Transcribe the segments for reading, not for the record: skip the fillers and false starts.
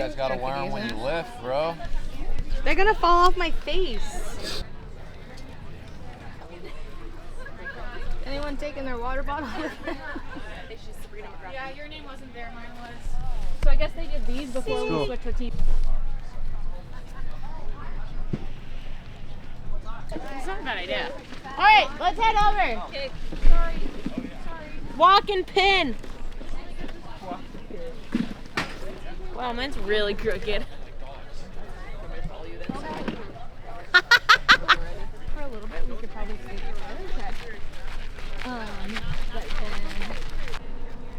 guys gotta wear them when you lift, bro. They're gonna fall off my face. Anyone taking their water bottle with them? Yeah, your name wasn't there, mine was. So I guess they did these before we switched to team. It's not a bad idea. All right, let's head over. Okay, sorry. Walk and pin. Wow, mine's really crooked. For a little bit, we could probably see. But then...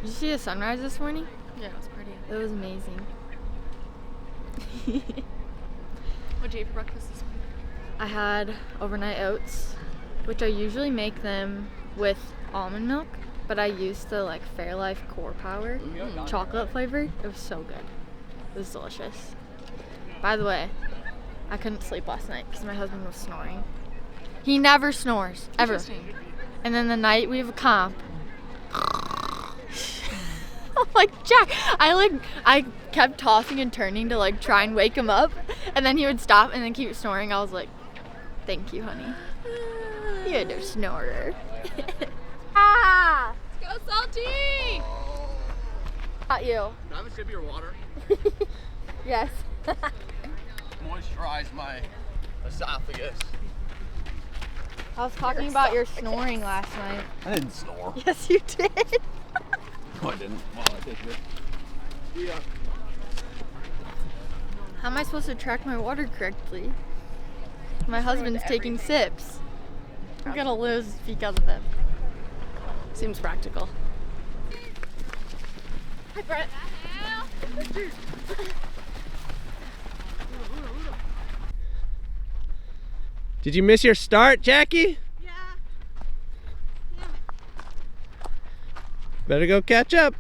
Did you see the sunrise this morning? Yeah, it was pretty. It was amazing. What'd you eat for breakfast this morning? I had overnight oats, which I usually make them with almond milk, but I used the like Fairlife Core Power chocolate flavor. It was so good. It was delicious. By the way, I couldn't sleep last night because my husband was snoring. He never snores, ever. And then the night we have a comp, I'm like, Jack, I kept tossing and turning to like try and wake him up, and then he would stop and then keep snoring. I was like, thank you, honey. You're a snorer. Ah! Let's go, Salty! Not you. Can I have a sip of your water? Yes. Moisturize my esophagus. I was talking about your snoring last night. I didn't snore. Yes, you did. No, I didn't. Well, I did it. Yeah. How am I supposed to track my water correctly? My husband's taking sips. I'm gonna lose because of it. Seems practical. Hi, Brett. Did you miss your start, Jackie? Yeah. Better go catch up.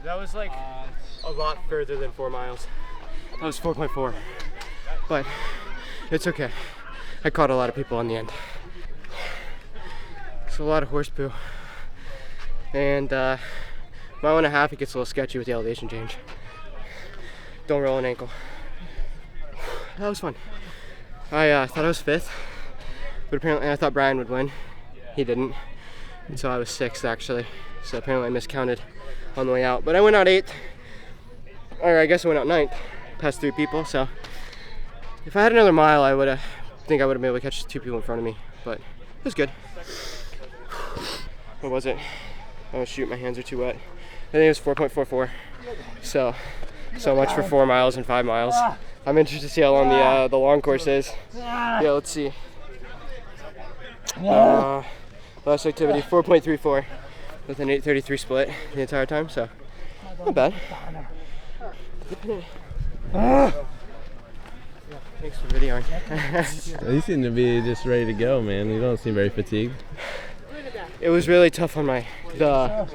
That was like a lot further than 4 miles. That was 4.4, but it's okay. I caught a lot of people on the end. It's a lot of horse poo. And mile and a half, it gets a little sketchy with the elevation change. Don't roll an ankle. That was fun. I thought I was 5th, but apparently I thought Brian would win. He didn't, and so I was 6th actually. So apparently I miscounted on the way out, but I went out 8th, or I guess I went out 9th, past 3 people. So if I had another mile, I would have been able to catch 2 people in front of me, but it was good. What was it? Oh shoot, my hands are too wet. I think it was 4.44. So much for 4 miles and 5 miles. I'm interested to see how long the long course is. Yeah, let's see. Last activity 4.34 with an 8:33 split the entire time, so not bad. Thanks for videoing. You seem to be just ready to go, man. You don't seem very fatigued. It was really tough on the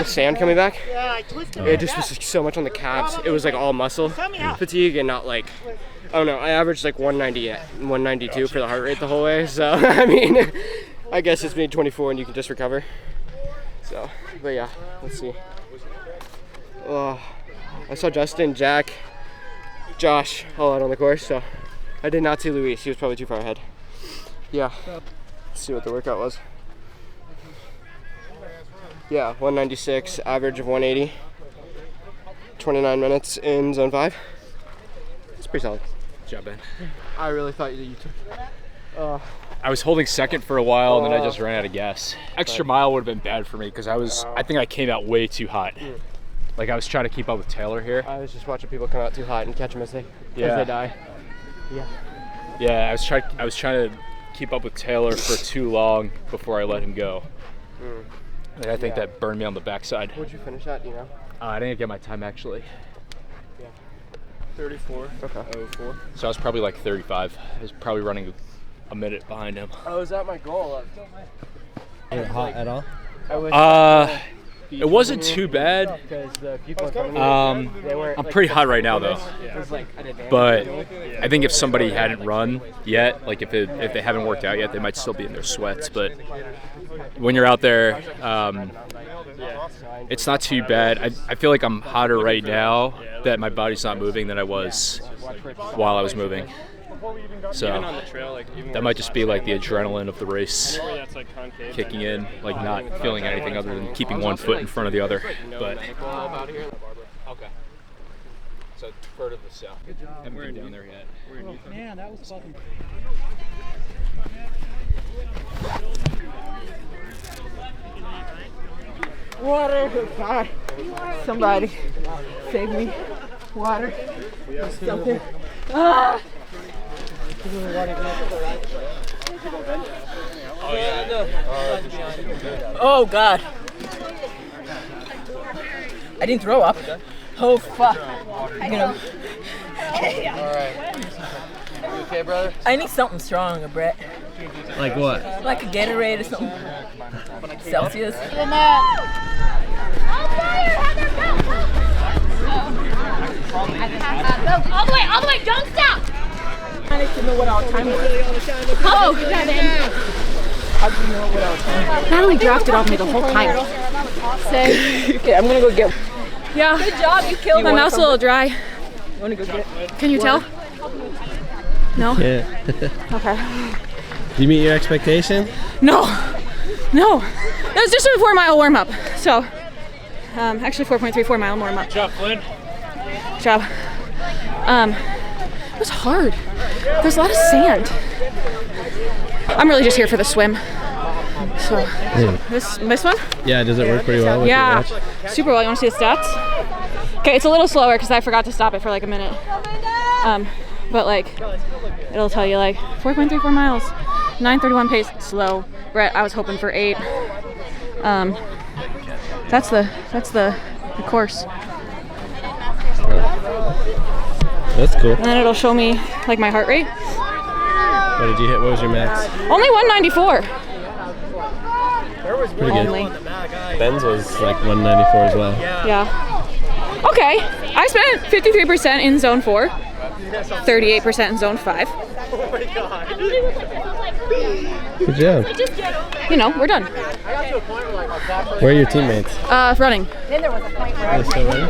sand coming back. It just was so much on the calves. It was like all muscle fatigue and not like, I don't know, I averaged like 190, 192 for the heart rate the whole way. So, I mean, I guess it's been 24 and you can just recover. So, but yeah, let's see. I saw Justin, Jack, Josh all out on the course, so I did not see Luis. He was probably too far ahead. Yeah, let's see what the workout was. Yeah, 196, average of 180, 29 minutes in zone 5. It's pretty solid. Good job, Ben. I really thought that you took. I was holding second for a while, and then I just ran out of gas. Extra mile would have been bad for me because I think I came out way too hot. Like I was trying to keep up with Taylor here. I was just watching people come out too hot and catch them as they die. Yeah, I was trying to keep up with Taylor for too long before I let him go. And I think that burned me on the backside. What'd you finish at, you know? I didn't get my time actually. Yeah. 34. Okay. 04. So I was probably like 35. I was probably running a minute behind him. I was at my goal. Was it hot at all? It wasn't too bad. I'm pretty hot right now though. But I think if somebody hadn't run yet, like if they haven't worked out yet, they might still be in their sweats. But when you're out there, it's not too bad. I feel like I'm hotter right now that my body's not moving than I was while I was moving. So that might just be like the adrenaline of the race kicking in, like not feeling anything other than keeping one foot in front of the other. But okay, so further to the south. Haven't been down there yet. Man, that was fucking. Water, God, somebody save me. Water, something. Ah! Oh God! I didn't throw up. Oh fuck! You know. Alright. You okay, brother? I need something stronger, Brett. Like what? Like a Gatorade or something. Celsius. All the way, don't stop! I need to know what our time was. Oh, Devin. How do you know what our time was? Natalie drafted off me the whole time. Okay, I'm gonna go get. Yeah. Good job, you killed My mouth's a little dry. You wanna go get? Can you tell? No? Yeah. Okay. Did you meet your expectation? No. It was just a 4-mile warm up. So, actually 4.34 mile warm up. Good job, Flynn. Good job. It was hard. There's a lot of sand. I'm really just here for the swim. So, this one? Yeah, does it work pretty well with your watch? Super well. You want to see the stats? Okay, it's a little slower because I forgot to stop it for like a minute. But like, it'll tell you like 4.34 miles, 9:31 pace, slow. Brett, I was hoping for 8. That's the course. That's cool. And then it'll show me like my heart rate. What did you hit? What was your max? Only 194. Pretty good. Only. Ben's was like 194 as well. Yeah. Okay. I spent 53% in zone 4, 38% in zone 5. Good job. You know, we're done. Where are your teammates? Running. Are they still running?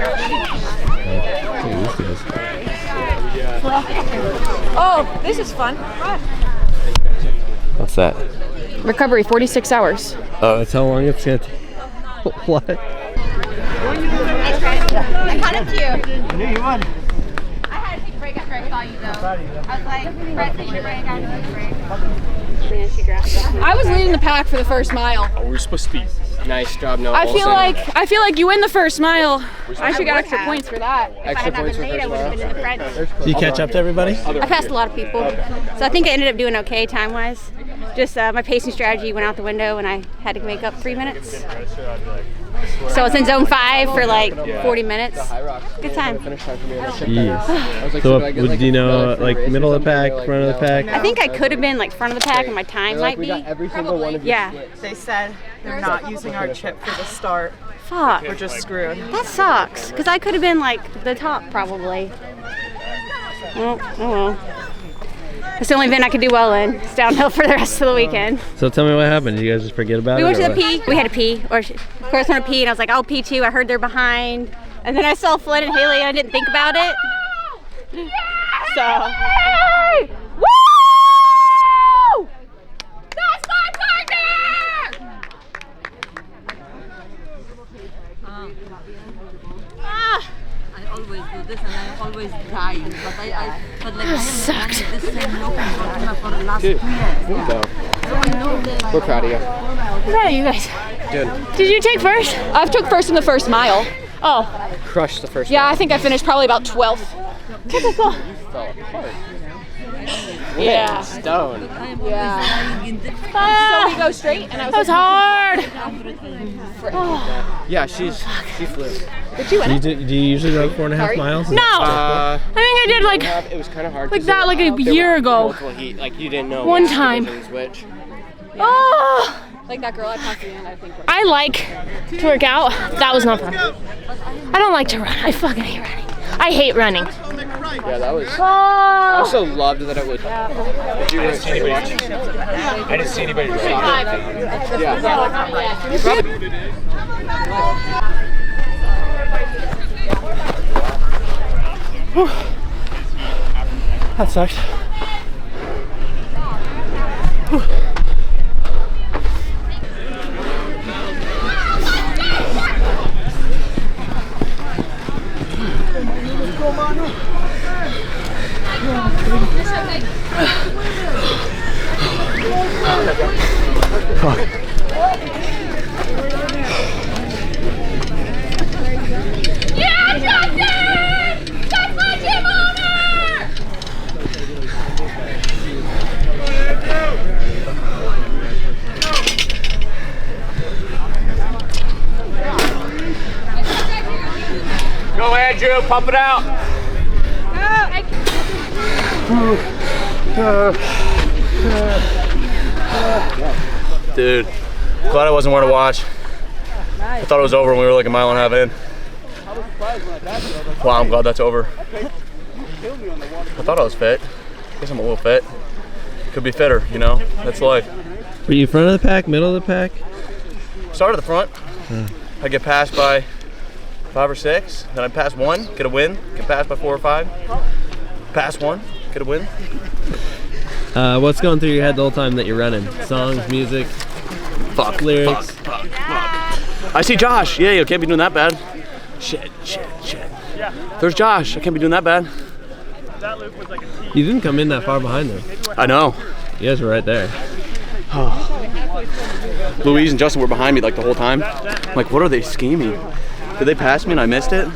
Oh, these guys. Oh, this is fun. What's that? Recovery, 46 hours. Oh, that's how long it's gonna take. What? I caught up to you. I knew you would. I had to take a break after I saw you, though. I was like, Brett, take a break. I had to take a break. I was leading the pack for the first mile. Oh, we're supposed to be. Nice job, Noah. I feel like you win the first mile. I should get extra points for that. Extra points for I would have been in the front. Did you catch up to everybody? I passed a lot of people, so I think I ended up doing okay time-wise. Just my pacing strategy went out the window, and I had to make up 3 minutes. So I was in zone 5 for like 40 minutes. Good time. Jeez. So what, do you know, like middle of the pack, front of the pack? I think I could have been like front of the pack, and my time might be. Probably. Yeah. They said they're not using our chip for the start. Fuck. We're just screwed. That sucks, because I could have been like the top probably. Well, oh well. It's the only event I could do well in. It's downhill for the rest of the weekend. So tell me what happened. Did you guys just forget about it? We went to or the what? P. We had to pee. Or of course I want to pee, and I was like, I'll pee too. I heard they're behind. And then I saw Flynn and Haley, and I didn't think about it. So. Woo! That's my partner! I always do this and I'm always dying, but I but like I haven't done this same local for the last 2 years. We're proud of you. I'm proud of you guys. Good. Did you take first? I took first in the first mile. Oh. Crushed the first Yeah, one. I think I finished probably about 12th. Typical. You fell apart. Yeah. Stone. Yeah. So we go straight, and I was hard. Yeah, she flew. Did you win it? Do you usually run 4.5 miles? No. I think I did like It was kind of hard. like that like a year ago. Heat. Like you didn't know. One time. Which. Oh. Like that girl I passed the end, I think. I like to work out. That was not fun. I don't like to run. I fucking hate running. I hate running. Yeah, that was. Oh. I also loved that it was. I didn't see anybody. That sucked. Fuck. Yeah, Justin! That's my gym owner! Go Andrew, pump it out. Dude, glad I wasn't wearing a watch. I thought it was over when we were like a mile and a half in. Wow, I'm glad that's over. I thought I was fit. I guess I'm a little fit. Could be fitter, you know? That's life. Were you front of the pack, middle of the pack? Started at the front. I get passed by 5 or 6. Then I pass 1, get a win. Get passed by 4 or 5. Pass 1, get a win. What's going through your head the whole time that you're running? Songs, music, lyrics? Fuck. I see Josh. Yeah, you can't be doing that bad. Shit. There's Josh. I can't be doing that bad. You didn't come in that far behind them. I know. You guys were right there. Louise and Justin were behind me like the whole time. I'm like, what are they scheming? Did they pass me and I missed it?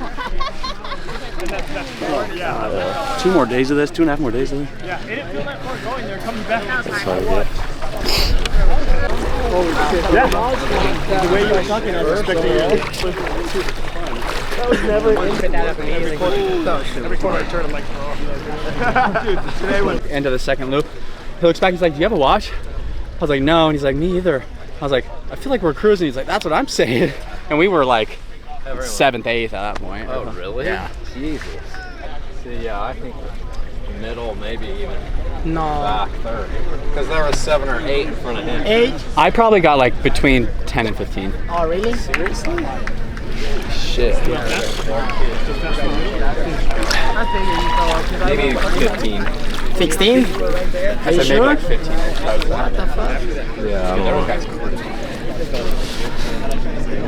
2 more days of this, 2.5 more days of this. Yeah, it didn't feel that far going. They're coming back. Sorry, Yeah. The way you were talking, I was expecting you. That was never every corner I turn, I'm like, oh. Dude, today was end of the second loop. He looks back, he's like, do you have a watch? I was like, no, and he's like, me either. I was like, I feel like we're cruising. He's like, that's what I'm saying. And we were like 7th, 8th at that point. Oh, really? Yeah. Jesus. See, yeah, I think middle, maybe even back third. Because there was 7 or 8 in front of him. 8? I probably got like between 10 and 15. Oh, really? Seriously? Shit. Maybe 15. 16? Are you sure? Like 15. What the fuck? Yeah.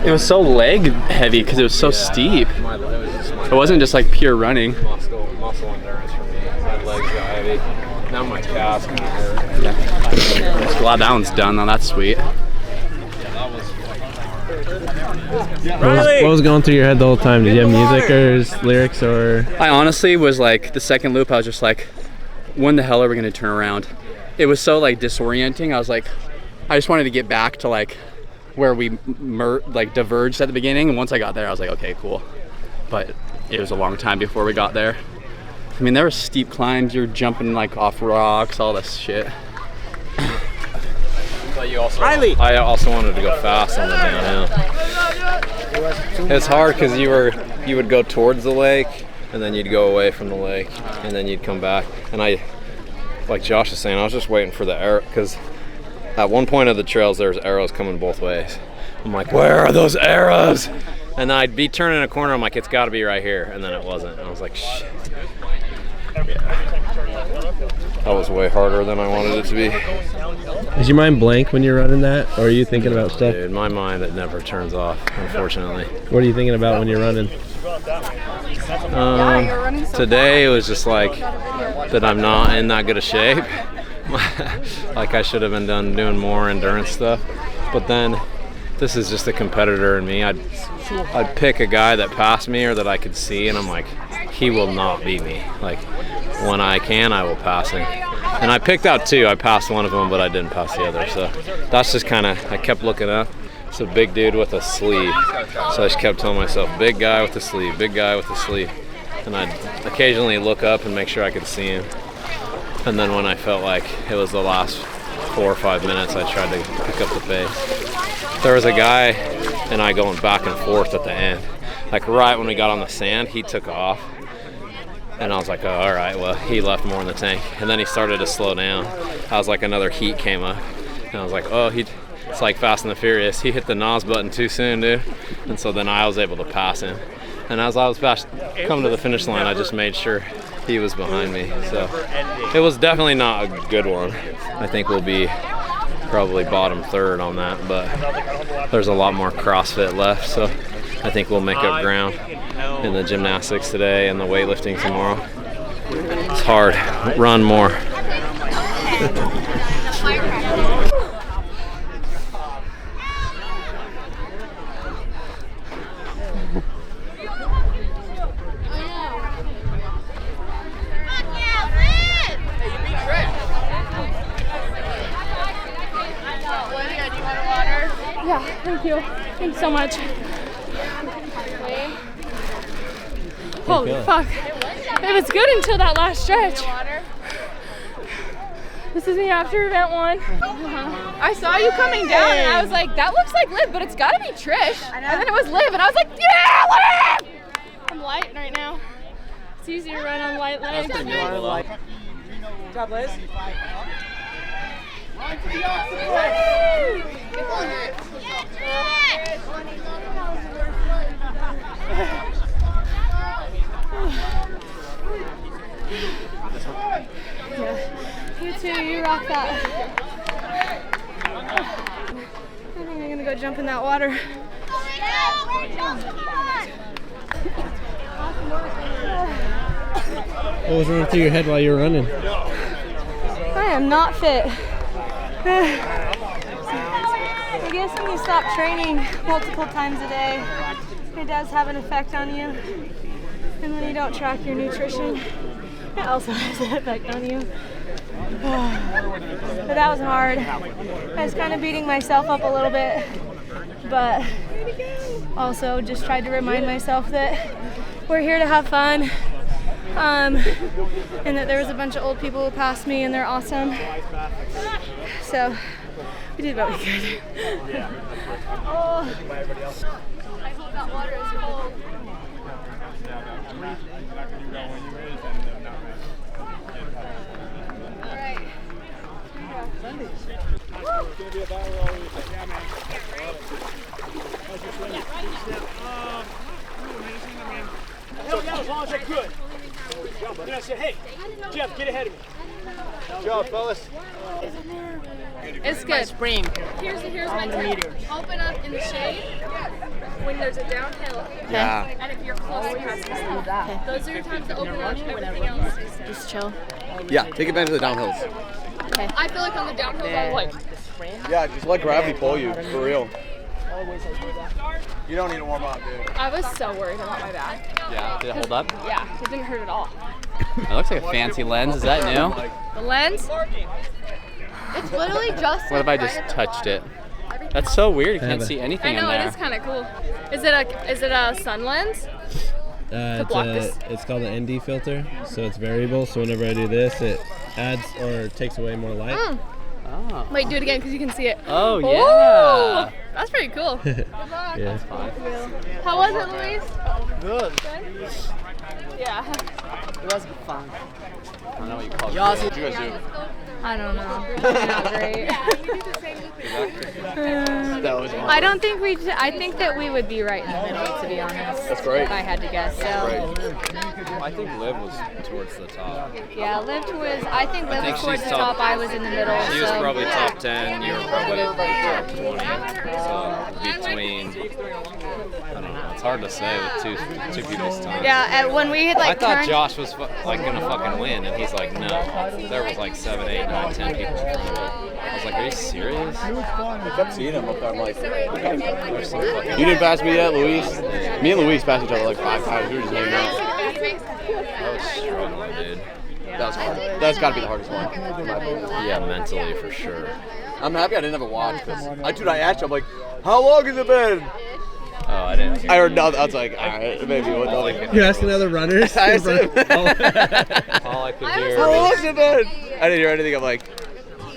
It was so leg heavy because it was so steep. It wasn't just like pure running. Muscle endurance for me. My legs got heavy. Now my calves kind of hurt. Yeah. I'm glad that one's done though. That's sweet. What was going through your head the whole time? Did you have music or lyrics or? I honestly was like, the second loop, I was just like, when the hell are we gonna turn around? It was so like disorienting. I was like, I just wanted to get back to like where we diverged at the beginning. And once I got there, I was like, okay, cool. But it was a long time before we got there. I mean, there were steep climbs. You're jumping like off rocks, all this shit. But I also wanted to go fast on the downhill. It's hard because you would go towards the lake, and then you'd go away from the lake, and then you'd come back. And I, like Josh was saying, I was just waiting for the arrow, because at one point of the trails there's arrows coming both ways. I'm like, where are those arrows? And then I'd be turning a corner, I'm like, it's got to be right here, and then it wasn't. And I was like, shit. Yeah. That was way harder than I wanted it to be. Is your mind blank when you're running that, or are you thinking about stuff? Dude, my mind, it never turns off, unfortunately. What are you thinking about when you're running? Today it was just like that I'm not in that good a shape. Like I should have been doing more endurance stuff. But then this is just a competitor in me. I'd pick a guy that passed me or that I could see, and I'm like, he will not beat me. Like when I can, I will pass him. And I picked out 2. I passed one of them, but I didn't pass the other. So that's just kind of, I kept looking up. It's a big dude with a sleeve. So I just kept telling myself, big guy with a sleeve, big guy with a sleeve. And I'd occasionally look up and make sure I could see him. And then when I felt like it was the last 4 or 5 minutes, I tried to pick up the pace. There was a guy and I going back and forth at the end. Like right when we got on the sand, he took off. And I was like, oh, all right, well, he left more in the tank. And then he started to slow down. I was like, another heat came up. And I was like, oh, it's like Fast and the Furious. He hit the NOS button too soon, dude. And so then I was able to pass him. And as I was coming to the finish line, I just made sure he was behind me. So it was definitely not a good one. I think we'll be probably bottom 3rd on that, but there's a lot more CrossFit left. So I think we'll make up ground in the gymnastics today and the weightlifting tomorrow. It's hard. Run more. Yeah, thank you. Thanks so much. Holy fuck. It was good until that last stretch. This is the after event one. I saw you coming down and I was like, that looks like Liv, but it's gotta be Trish. And then it was Liv and I was like, yeah, Liv! I'm light right now. It's easier to run on light legs. Good job, Liz. Yeah. You too, you rock that. I think I'm gonna go jump in that water. What was running through your head while you were running? I am not fit. I guess when you stop training multiple times a day, it does have an effect on you. And when you don't track your nutrition, it also has an effect on you. But that was hard. I was kind of beating myself up a little bit, but also just tried to remind myself that we're here to have fun. And that there was a bunch of old people who passed me and they're awesome. So we did what we could. Oh. I hope that water is cold. Alright. Hell yeah, as long as they're good. Then I said, hey, Jeff, get ahead of me. Good job, fellas. It's good. Spring. Here's my tip. Open up in the shade when there's a downhill. Yeah. And if you're close to passing stuff. Those are your times to open up. Everything else is just chill. Yeah, take advantage of the downhills. Okay. I feel like on the downhills I'm like. Yeah, just let gravity pull you, for real. You don't need to warm up, dude. I was so worried about my back. Yeah, did it hold up? Yeah, it didn't hurt at all. It looks like a fancy lens. Is that new? The lens? It's literally just. What if I just touched it? That's so weird. You can't see anything in there. I know, it is kind of cool. Is it a sun lens? It's called an ND filter, so it's variable. So whenever I do this, it adds or takes away more light. Oh. Wait, do it again because you can see it. Oh yeah. Ooh, that's pretty cool. Good luck. Yeah. How was it, Louise? Good. Yeah. It was fun. I don't know what you call it. Y'all What you guys do? I don't know. Not great. I don't think I think that we would be right in the middle, to be honest. That's great. If I had to guess. So. I think Liv was towards the top. Yeah, Liv was towards the top. I was in the middle. She was probably top 10. You were probably top 20. So between, I don't know. It's hard to say with two people's time. Yeah, and when we had I thought Josh was gonna fucking win, and he's like, no. There was like 7, 8, 9, 10 people in front of it. I was like, are you serious? I kept seeing him up there. I'm like, There's some fucking. you didn't pass me yet, Luis? Me and Luis passed each other like 5 times. We were just hanging out. I was struggling, dude. That was hard. That's got to be the hardest one. Yeah, mentally for sure. I'm happy I didn't have a watch because I asked you, I'm like, how long has it been? Oh, I didn't. I heard nothing. I was like, all right, maybe what the You're asking other runners? I asked him. All I could hear. How long has it been? I didn't hear anything. I'm like,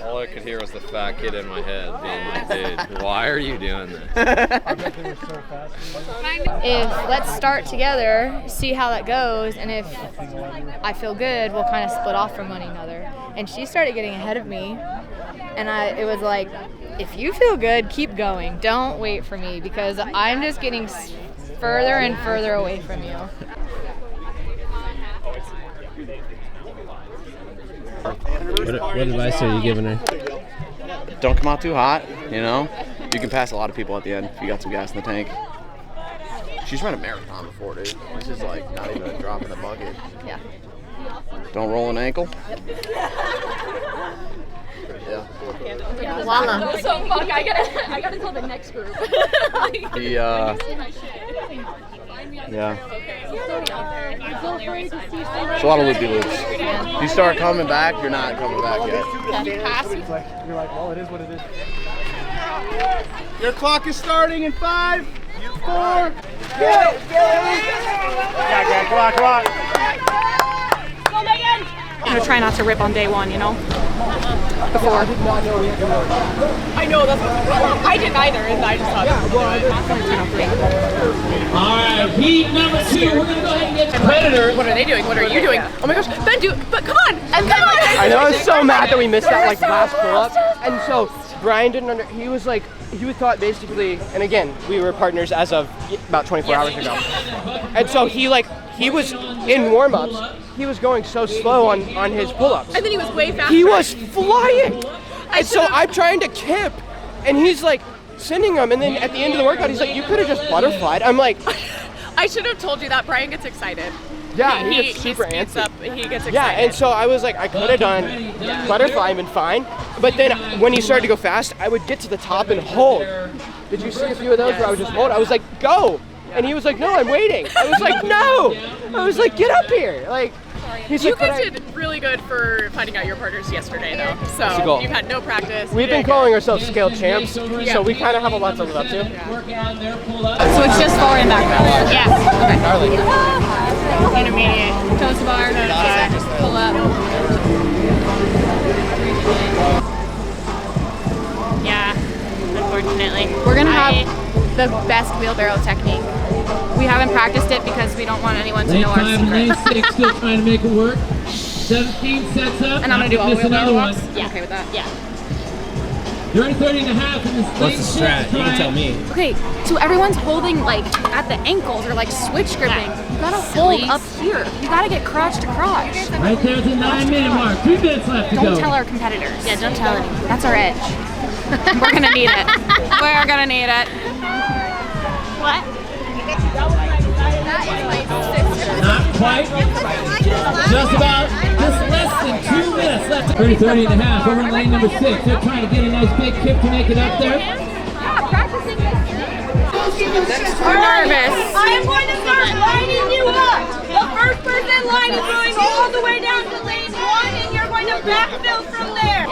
all I could hear was the fat kid in my head being like, dude, why are you doing this? If let's start together, see how that goes, and if I feel good, we'll kind of split off from one another. And she started getting ahead of me, and it was like, if you feel good, keep going. Don't wait for me, because I'm just getting further and further away from you. What advice are you giving her? don't come out too hot, you know? You can pass a lot of people at the end if you got some gas in the tank. She's run a marathon before, dude. This is like not even a drop in the bucket. Yeah. Don't roll an ankle. Yeah. Voila. So fuck, I gotta tell the next group. Yeah. It's a lot of loopy-loops. You start coming back, you're not coming back yet. You're like, well, it is what it is. Your clock is starting in 5, 4. Yeah, come on. Go, Megan! I'm gonna try not to rip on day one, you know? Before. I know, that's what I didn't either, and I just thought All right, heat number 2, we're gonna go ahead and get Predator. What are they doing? What are you doing? Oh my gosh, Ben, but come on! And come on! I know, I was so mad that we missed that like last pull-up. And so Brian didn't he was like, he thought basically, and again, we were partners as of about 24 hours ago. And so he was in warm-ups, he was going so slow on his pull-ups. And then he was way faster. He was flying! And so I'm trying to kip, and he's like sending them, and then at the end of the workout, he's like, you could have just butterflied. I'm like... I should have told you that. Brian gets excited. Yeah, he gets super antsy. He gets excited. Yeah, and so I was like, I could have done butterfly and been fine, but then when he started to go fast, I would get to the top and hold. Did you see a few of those where I would just hold? I was like, go! And he was like, no, I'm waiting. I was like, no! I was like, get up here! Like, he's you like, guys did really good for finding out your partners yesterday, though. So you've had no practice. We've been calling ourselves scale champs, so we kind of have a lot to live up to. So it's just forward and back row? Yeah. Okay. Intermediate. Toes to bar. Pull up. Yeah, unfortunately. We're going to have the best wheelbarrow technique. We haven't practiced it because we don't want anyone to know our secret. Lane 6, still trying to make it work. 17 sets up. And I'm going to do all wheelbarrow walks? Yeah. Okay with that? Yeah. You're at 30 and a half in this. What's the strat? You can tell me. Okay, so everyone's holding like at the ankles or like switch gripping. You gotta hold up here. You gotta get crotch to crotch. Right there at the 9-minute mark. 3 minutes left to go. Don't tell our competitors. Yeah, don't tell anyone. That's our edge. We're going to need it. We're going to need it. What? Not quite. Just about. Just less than 2 minutes left. 30 and a half. Over in lane number 6. They're trying to get a nice big kick to make it up there. Yeah, practicing this. We're nervous. I'm going to start lining you up. The first person line is going all the way down to lane 1, and you're going to backfill from there.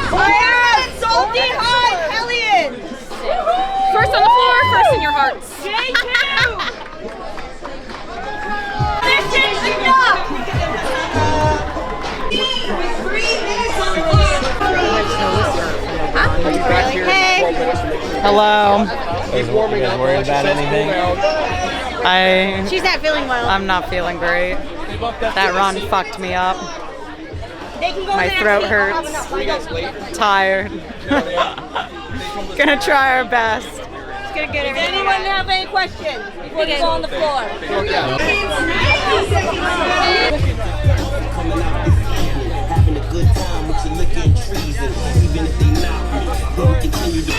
I have Salty Hive Hellions. First on the floor, first in your hearts. J2. This is enough. Hey. Hello. You guys worried about anything? She's not feeling well. I'm not feeling great. That run fucked me up. My throat hurts. Tired. Gonna try our best. Does anyone have any questions before they go on the floor? Having a good time with your liquor and trees, and even if they not, we'll continue to.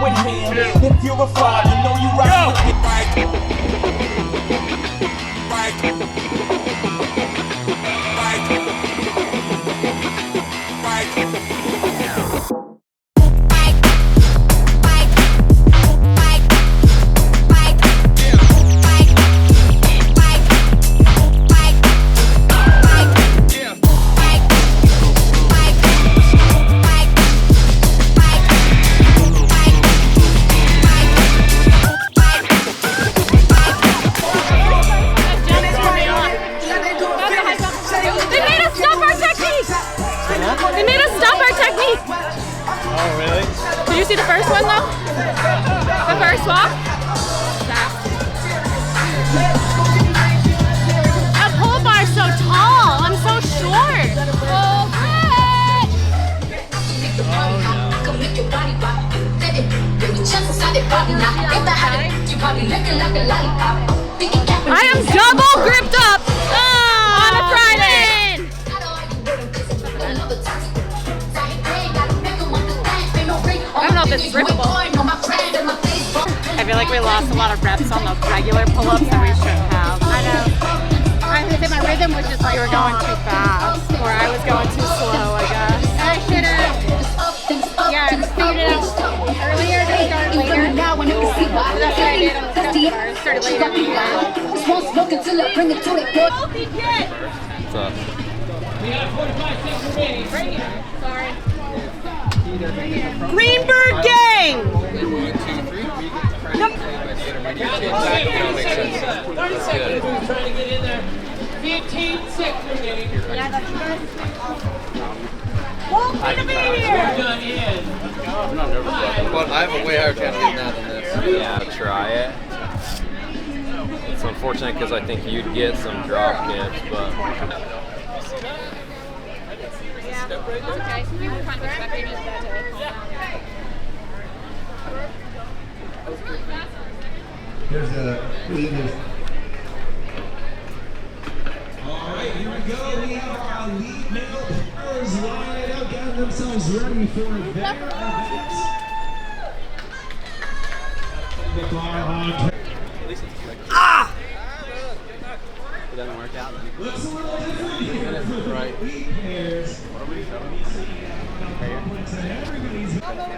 with him. If you're a fraud, you know you ride with it. Did you see the first one though? The first walk? That pole bar is so tall. I'm so short. Oh, I am double gripped up on a Friday. I don't know if it's rippable. I feel like we lost a lot of reps on the regular pull-ups that we shouldn't have. I know. I was gonna say my rhythm was just like you were going too fast, or I was going too slow, I guess. I should have. Yeah, I figured it out earlier to start later. That's what I did on the step bar. Started later. Just won't smoke until I bring it to the good. What's up? We have 45 seconds remaining. Right here. Sorry. Greenberg gang! 1, 2, 3. Yep. 30 seconds. We're trying to get in there. 15 seconds remaining. Yeah, that's good. Won't be here! Done in. I'm not nervous about it, but I have a way higher chance of getting that than this. Yeah, try it. It's unfortunate because I think you'd get some drop kicks, but. Okay, so we were trying to expect it. Here's a All right, here we go. We have our elite male pairs lined up, getting themselves ready for their events. Ah! It doesn't work out then. Looks a little different here for the elite pairs. What are we showing?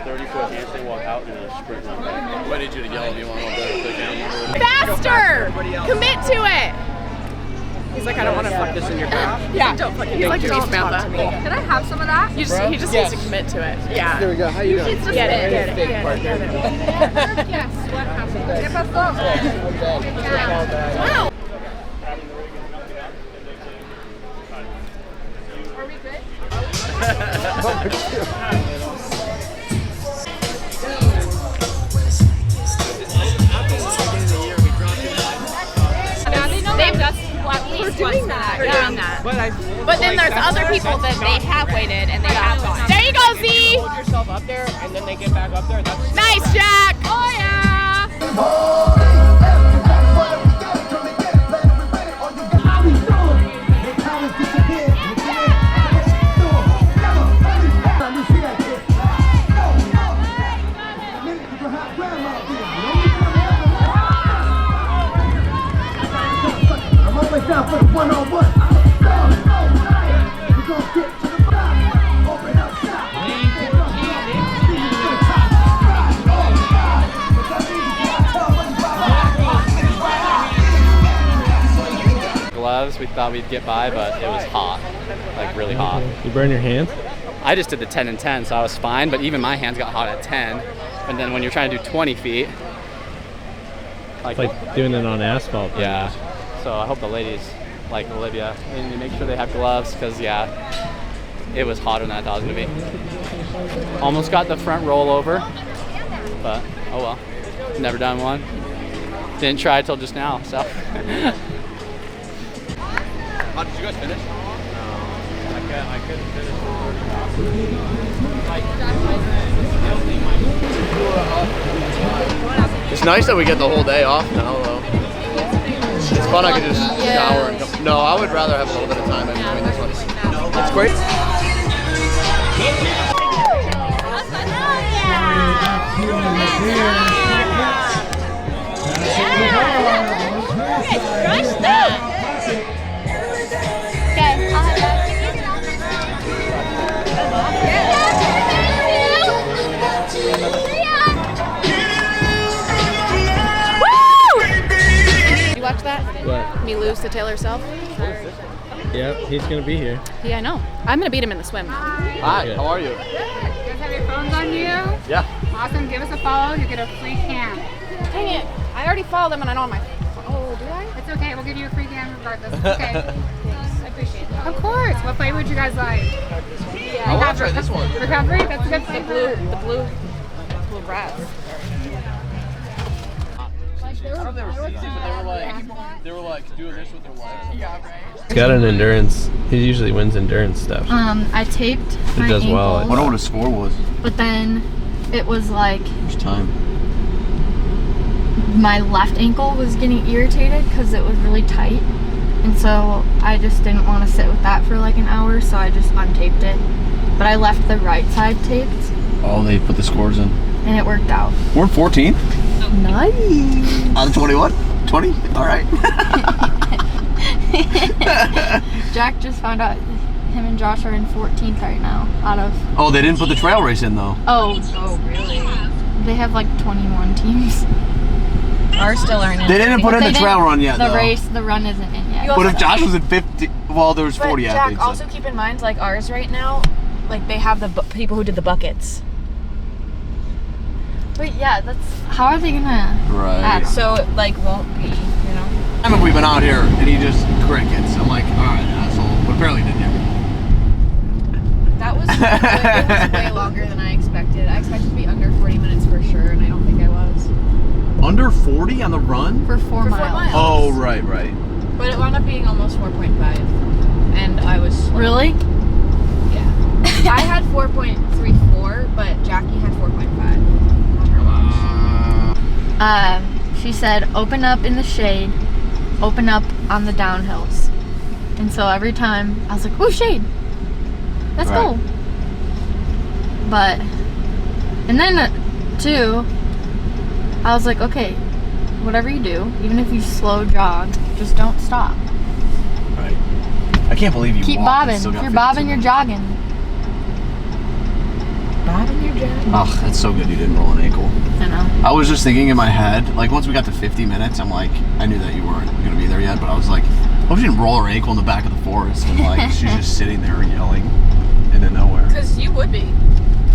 30-foot handstand walk out in a sprint run. What did you to yell if you want to click down? Faster! Commit to it! He's like, I don't want to fuck this in your back. Yeah. Don't fucking don't talk to me. Can I have some of that? He just needs to commit to it. Yeah. There we go. How you doing? Get it. Yes. What happened? ¿Qué pasó? Wow. Are we good? We're doing that. We're doing that. But then there's other people that they have waited and they have gone. There you go, Z! Hold yourself up there and then they get back up there. That's nice, Jack! Oh, yeah! Down for the one-on-one. We're gonna get to the bottom. Open up shop. Gloves, we thought we'd get by, but it was hot, like really hot. You burn your hands? I just did the 10 and 10, so I was fine, but even my hands got hot at 10. And then when you're trying to do 20 feet, It's like doing it on asphalt. Yeah. So I hope the ladies, like Olivia, they need to make sure they have gloves because, yeah, it was hotter than I thought it was going to be. Almost got the front rollover, but oh well. Never done one. Didn't try till just now, so. How did you guys finish? I couldn't finish. It's nice that we get the whole day off now, though. It's fun. I could just shower and come. No, I would rather have a little bit of time in between this one. It's great. Yeah. Crushed that. Okay, I'll have that. Did you watch that? What? Me lose to Taylor Self? Yep, he's gonna be here. Yeah, I know. I'm gonna beat him in the swim. Hi, how are you? You guys have your phones on you? Yeah. Awesome. Give us a follow. You get a free can. Dang it. I already followed them and I know my. Oh, do I? It's okay. We'll give you a free can regardless. It's okay. I appreciate that. Of course. What flavor would you guys like? I want to try this one. Recovery? That's a good flavor. The blue rats. I don't know if they were seasoned, but they were like doing this with their wives. Yeah, right. He's got an endurance. He usually wins endurance stuff. I taped my does well. ankle, I wonder what his score was. but then it was like Which time? my left ankle was getting irritated because it was really tight, and so I just didn't want to sit with that for like an hour, so I just untaped it. But I left the right side taped, Oh, they put the scores in. and it worked out. We're in 14th. Nice. Out of 21? 20? All right. Jack just found out him and Josh are in 14th right now out of. Oh, they didn't put the trail race in though. Oh really? They have like 21 teams. Ours still aren't in. They didn't put in the They trail didn't- run yet The though. the run isn't in yet. But if Josh was in 50, well, there was 40 Jack, athletes. also keep in mind, like ours right now, like they have the people who did the buckets. But yeah, that's how are they gonna? Right. So it like won't be, you know. I mean, we've been out here and he just crickets. I'm like, all right, asshole. But apparently he didn't hear me. That was, it was way longer than I expected. I expected to be under 40 minutes for sure, and I don't think I was. Under 40 on the run? For 4 miles. Oh, right. But it wound up being almost 4.5, and I was Really? Yeah. I had 4.34, but Jackie had 4.5. She said, open up in the shade, open up on the downhills. And so every time I was like, ooh, shade. Let's go. But, and then too, I was like, okay, whatever you do, even if you slow jog, just don't stop. Right. I can't believe you Keep walked and bobbing. still If got you're 52 bobbing, you're minutes. jogging. Bobbing your jogging. Oh, that's so good you didn't roll an ankle. I know. I was just thinking in my head, like once we got to 50 minutes, I'm like, I knew that you weren't going to be there yet, but I was like, I hope she didn't roll her ankle in the back of the forest and like she's just sitting there yelling into nowhere. Because you would be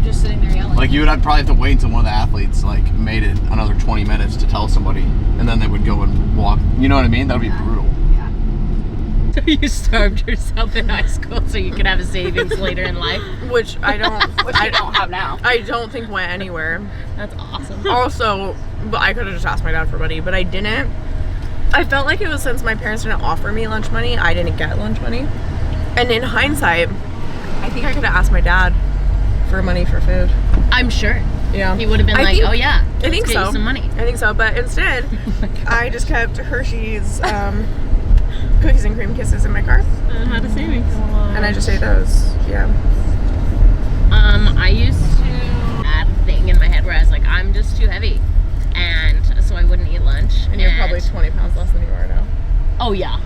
just sitting there yelling. Like I'd probably have to wait until one of the athletes like made it another 20 minutes to tell somebody, and then they would go and walk. You know what I mean? That would be brutal. So you starved yourself in high school so you could have a savings later in life? Which I don't. Which I don't have now. I don't think went anywhere. That's awesome. Also, but I could have just asked my dad for money, but I didn't. I felt like it was since my parents didn't offer me lunch money, I didn't get lunch money. And in hindsight, I think I could have asked my dad for money for food. I'm sure. Yeah. He would have been I like, think- oh yeah, I think let's get so. you some money. I think so, but instead, I just kept Hershey's cookies and cream kisses in my car. Have a savings. And I just ate those. Yeah. I used to have a thing in my head where I was like, I'm just too heavy, and so I wouldn't eat lunch. And you're probably 20 pounds less than you are now. Oh yeah.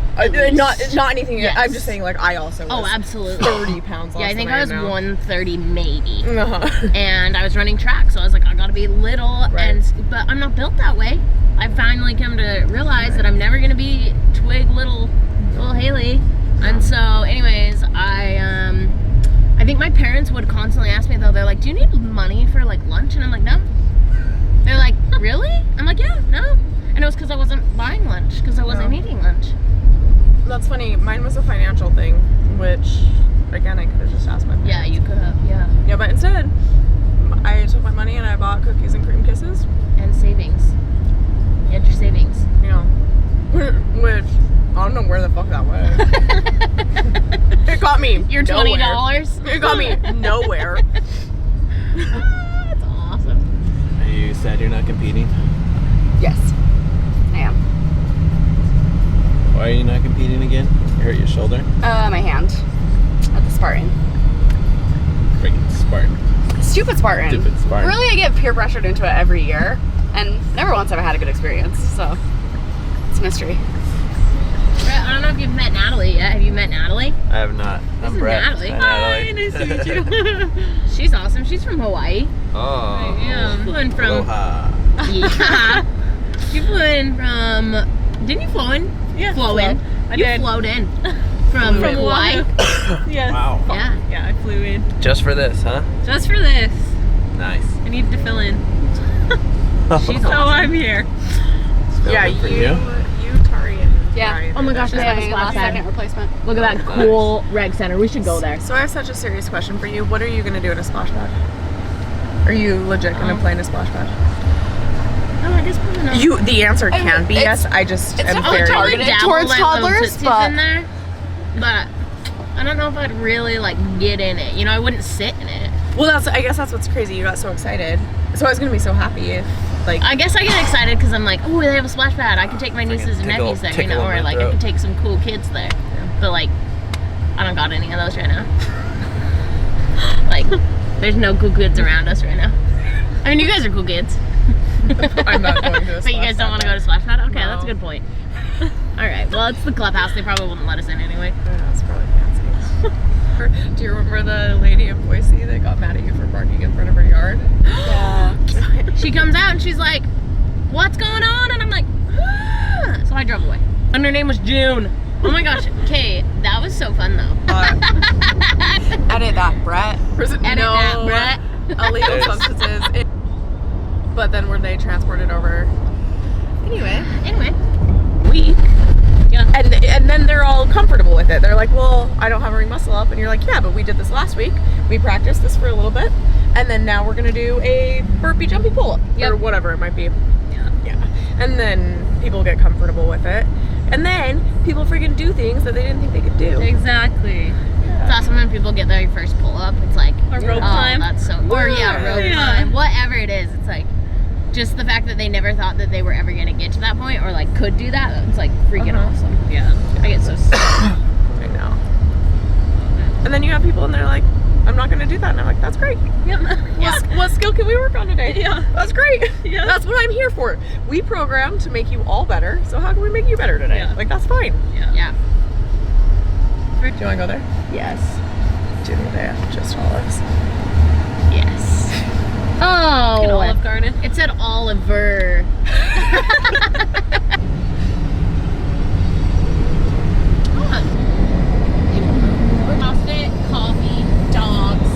Not anything. Yes. I'm just saying, like I also. Was absolutely. 30 pounds less. Yeah, I think than I was am now. 130 maybe. Uh-huh. And I was running track, so I was like, I gotta be little, but I'm not built that way. I finally come to realize that I'm never gonna be twig little Haley. And so, anyways, I think my parents would constantly ask me though. They're like, "Do you need money for like lunch?" And I'm like, "No." They're like, "Really?" I'm like, "Yeah, no." And it was because I wasn't buying lunch because I wasn't eating lunch. That's funny. Mine was a financial thing, which again I could have just asked my parents. Yeah, you could have. Yeah. Yeah, but instead, I took my money and I bought cookies and cream kisses and savings. You had your savings. Yeah. Which I don't know where the fuck that went. It got me. Your $20. It got me nowhere. That's awesome. Are you sad you're not competing? Yes, I am. Why are you not competing again? You hurt your shoulder? My hand at the Spartan. Freaking Spartan. Stupid Spartan. Stupid Spartan. Really, I get peer pressured into it every year, and never once have I had a good experience. So it's a mystery. I don't know if you've met Natalie yet. Have you met Natalie? I have not. This I'm is Brett. Natalie. Hi, nice to meet you. She's awesome. She's from Hawaii. Oh. Yeah, flew in from. Aloha. Yeah. You flew in from. Didn't you flow in? Yeah. Flow in. I You did. flowed in from Hawaii. Yes. Wow. Yeah. Yeah, I flew in. Just for this, huh? Just for this. Nice. I needed to fill in. She's So awesome. I'm here. Yeah, for you. Tari, and Yeah. Ryan. Oh my gosh, Just they have a my splash last pad. second replacement. Look at that cool reg center. We should go there. So I have such a serious question for you. What are you gonna do in a splash pad? Are you legit gonna play in a splash pad? Oh, I guess probably not. The answer can be yes. I just am I'll very totally targeted dabble towards my little toddlers, tootsies but- in there, but I don't know if I'd really like get in it. You know, I wouldn't sit in it. well. I guess that's what's crazy. You got so excited. So I was gonna be so happy if like. I guess I get excited because I'm like, oh, they have a splash pad. I can take my nieces and nephews there, you know, or like I could take some cool kids there. But like, I don't got any of those right now. Like, there's no cool kids around us right now. I mean, you guys are cool kids. I'm not going to a But you guys don't want to go to splash pad? Okay, No. that's a good point. All right, well, it's the clubhouse. They probably wouldn't let us in anyway. It's probably fancy. Do you remember the lady in Boise that got mad at you for parking in front of her yard? Yeah. She comes out and she's like, what's going on? And I'm like, ah. So I drove away. And her name was June. Oh my gosh. Okay, that was so fun though. Edit that, Brett. Edit that, Brett. Illegal substances. But then were they transported over? Anyway. Yeah. And then they're all comfortable with it. They're like, well, I don't have a ring muscle up. And you're like, yeah, but we did this last week. We practiced this for a little bit. And then now we're going to do a burpee jumpy pull up. Or whatever it might be. Yeah. And then people get comfortable with it. And then people freaking do things that they didn't think they could do. Exactly. It's awesome when people get their first pull up. It's like, Or rope oh, climb. that's so, or yeah, rope climb. Whatever it is, it's like, just the fact that they never thought that they were ever going to get to that point or like could do that, it's like freaking awesome. Yeah. I get so sick. I know. And then you have people and they're like, I'm not going to do that. And I'm like, that's great. Yep. What skill can we work on today? Yeah. That's great. Yeah. That's what I'm here for. We program to make you all better. So how can we make you better today? Yeah. Like, that's fine. Yeah. Do you want to go there? Yes. Do you think they have just olives? Yes. Oh. An Olive Garden? It said Oliver. CrossFit, coffee, dogs.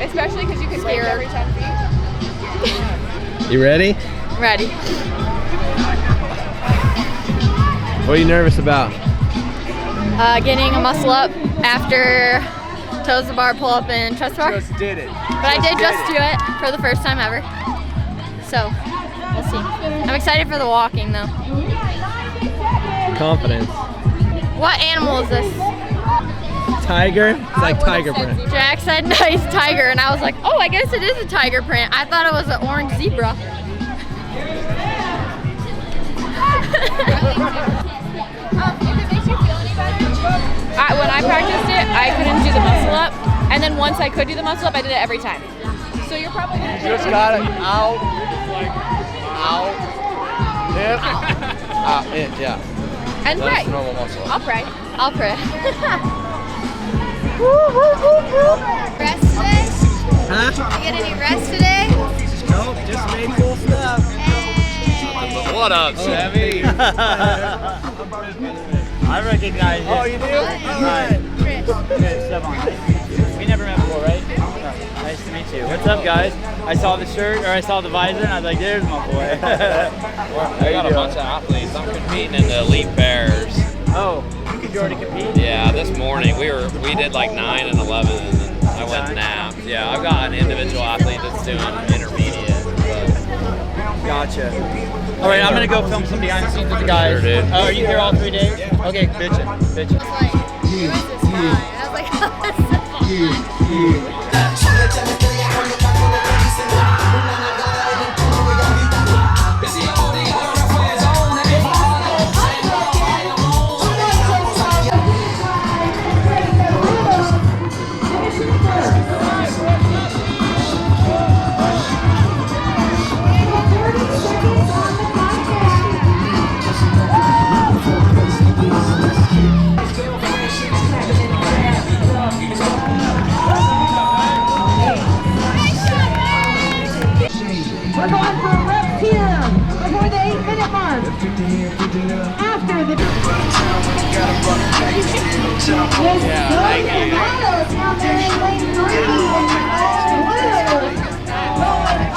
Especially because you can hear every 10 feet. You ready? Ready. What are you nervous about? Getting a muscle up after toes to bar, pull up, and chest bar. Just did it. But I did just do it for the first time ever. So, we'll see. I'm excited for the walking though. Confidence. What animal is this? Tiger? It's like tiger print. Jack said nice tiger, and I was like, oh, I guess it is a tiger print. I thought it was an orange zebra. When I practiced it, I couldn't do the muscle up, and then once I could do the muscle up, I did it every time. So you're probably gonna Just got it out. Out. Hip. Out. In. Yeah. and That's pray. normal muscle. I'll pray. I'll pray. Rest today? Huh? You get any rest today? Nope, just made cool stuff. What up, Chevy? I recognize it. Oh, you do? Right. We never met before, right? Nice to meet you. What's up, guys? I saw the shirt, or I saw the visor, and I was like, there's my boy. I got a bunch of athletes. I'm competing in the elite pairs. Oh, you already compete? Yeah, this morning we did like 9 and 11, and then I went and napped. Yeah, I've got an individual athlete that's doing intermediate. Gotcha. All right, I'm gonna go film some behind the scenes with the guys. Sure, dude. Oh, are you here all 3 days? Okay, bitchin'. I was like, oh, that's After the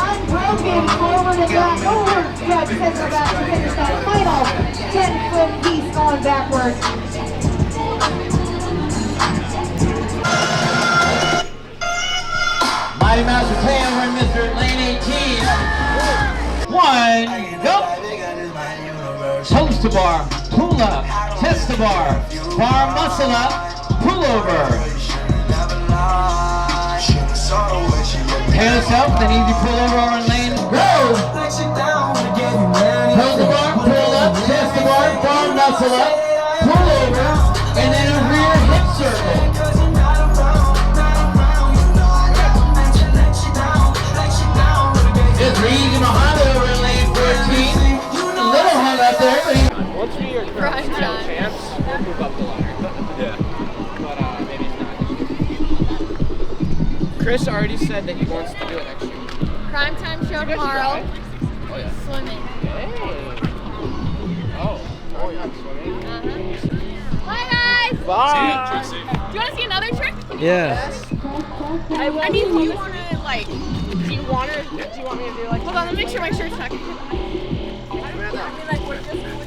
unbroken forward and back over. Judge says we're about to finish that final 10-foot piece going backwards. Mighty Mouse are playing over in Mr. Lane 18. 1, go! Toes to bar, pull up, test the bar, muscle up, pull over. Tail self, then easy pull over in lane, go! Toes to bar, pull up, test the bar, muscle up, pull over, and then a rear hip circle. Just easy behind over in lane 14. A little hung up there, but he... Once we are current champs, we'll move up the ladder. Yeah. But maybe it's not. Chris already said that he wants to do it next year. Prime time show tomorrow. Oh yeah. Swimming. Hey. Oh yeah, swimming. Bye guys. Bye. Do you want to see another trick? Yeah. I mean, do you want to like? Do you want me to do like? Hold on, let me make sure my shirt's tucked. I mean, like we're just.